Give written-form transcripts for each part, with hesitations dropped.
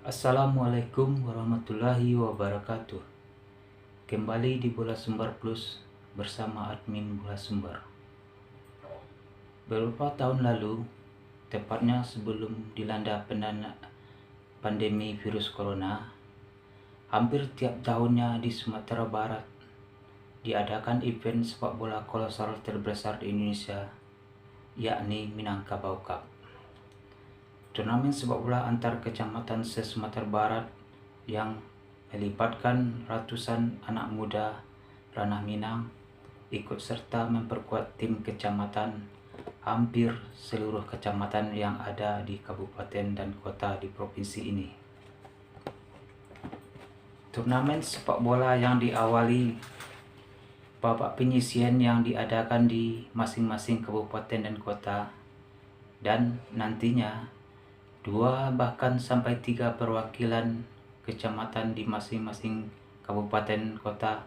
Assalamualaikum warahmatullahi wabarakatuh. Kembali di Bola Sumber Plus bersama admin Bola Sumber. Beberapa tahun lalu, tepatnya sebelum dilanda pandemi virus corona, hampir tiap tahunnya di Sumatera Barat diadakan event sepak bola kolosal terbesar di Indonesia, yakni Minangkabau Cup. Turnamen sepak bola antar kecamatan se-Sumatera Barat yang melibatkan ratusan anak muda ranah Minang ikut serta memperkuat tim kecamatan hampir seluruh kecamatan yang ada di kabupaten dan kota di provinsi ini. Turnamen sepak bola yang diawali babak penyisian yang diadakan di masing-masing kabupaten dan kota, dan nantinya 2 bahkan sampai 3 perwakilan kecamatan di masing-masing kabupaten kota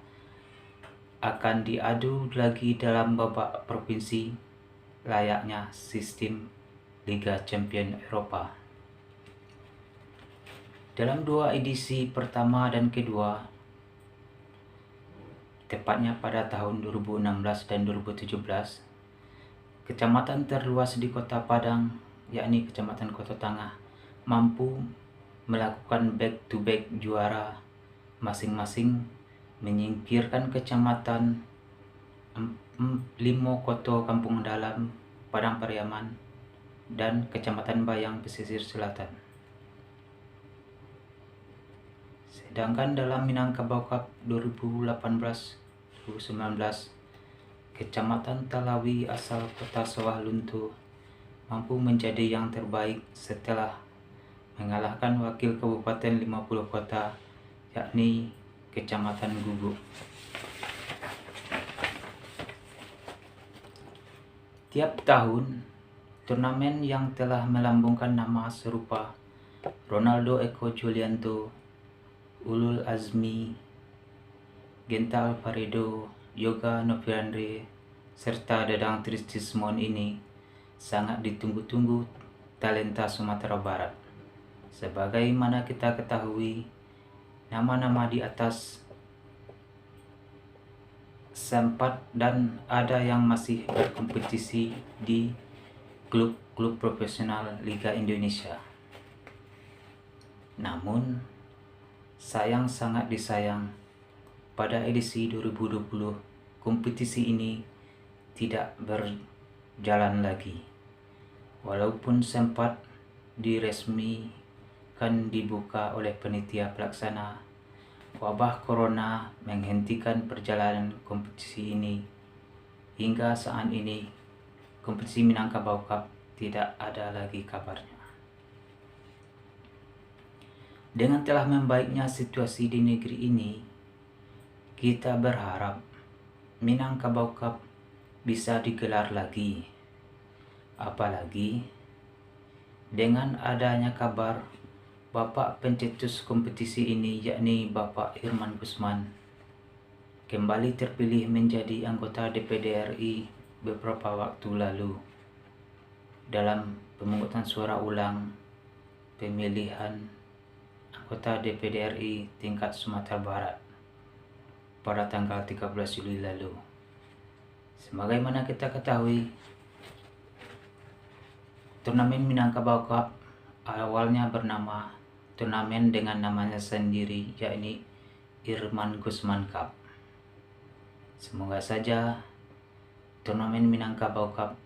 akan diadu lagi dalam babak provinsi layaknya sistem Liga Champion Eropa. Dalam 2 edisi pertama dan kedua, tepatnya pada tahun 2016 dan 2017, kecamatan terluas di Kota Padang, yakni Kecamatan Kota Tangah, mampu melakukan back-to-back juara masing-masing, menyingkirkan Kecamatan Limo Koto Kampung Dalam, Padang Pariaman, dan Kecamatan Bayang Pesisir Selatan. Sedangkan dalam Minangkabau Cup 2018-2019, Kecamatan Talawi asal Kota Sawah Lunto mampu menjadi yang terbaik setelah mengalahkan wakil Kabupaten 50 Kota, yakni Kecamatan Guguk. Tiap tahun, turnamen yang telah melambungkan nama serupa Ronaldo Eko Julianto, Ulul Azmi, Genta Alvaredo, Yoga Noviandre, serta Dadang Tristismon ini sangat ditunggu-tunggu talenta Sumatera Barat. Sebagaimana kita ketahui, nama-nama di atas sempat dan ada yang masih berkompetisi di klub-klub profesional Liga Indonesia. Namun, sangat disayang, pada edisi 2020, kompetisi ini tidak berjalan lagi. Walaupun sempat diresmikan dibuka oleh panitia pelaksana, wabah corona menghentikan perjalanan kompetisi ini. Hingga saat ini, kompetisi Minangkabau Cup tidak ada lagi kabarnya. Dengan telah membaiknya situasi di negeri ini, kita berharap Minangkabau Cup bisa digelar lagi. Apalagi dengan adanya kabar Bapak pencetus kompetisi ini, yakni Bapak Irman Gusman, kembali terpilih menjadi anggota DPD RI beberapa waktu lalu dalam pemungutan suara ulang pemilihan anggota DPD RI tingkat Sumatera Barat pada tanggal 13 Juli lalu. Sebagaimana kita ketahui, turnamen Minangkabau Cup awalnya bernama turnamen dengan namanya sendiri, yakni Irman Gusman Cup. Semoga saja turnamen Minangkabau Cup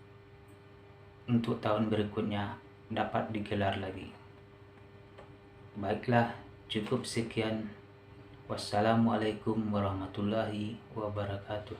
untuk tahun berikutnya dapat digelar lagi. Baiklah, cukup sekian. Wassalamualaikum warahmatullahi wabarakatuh.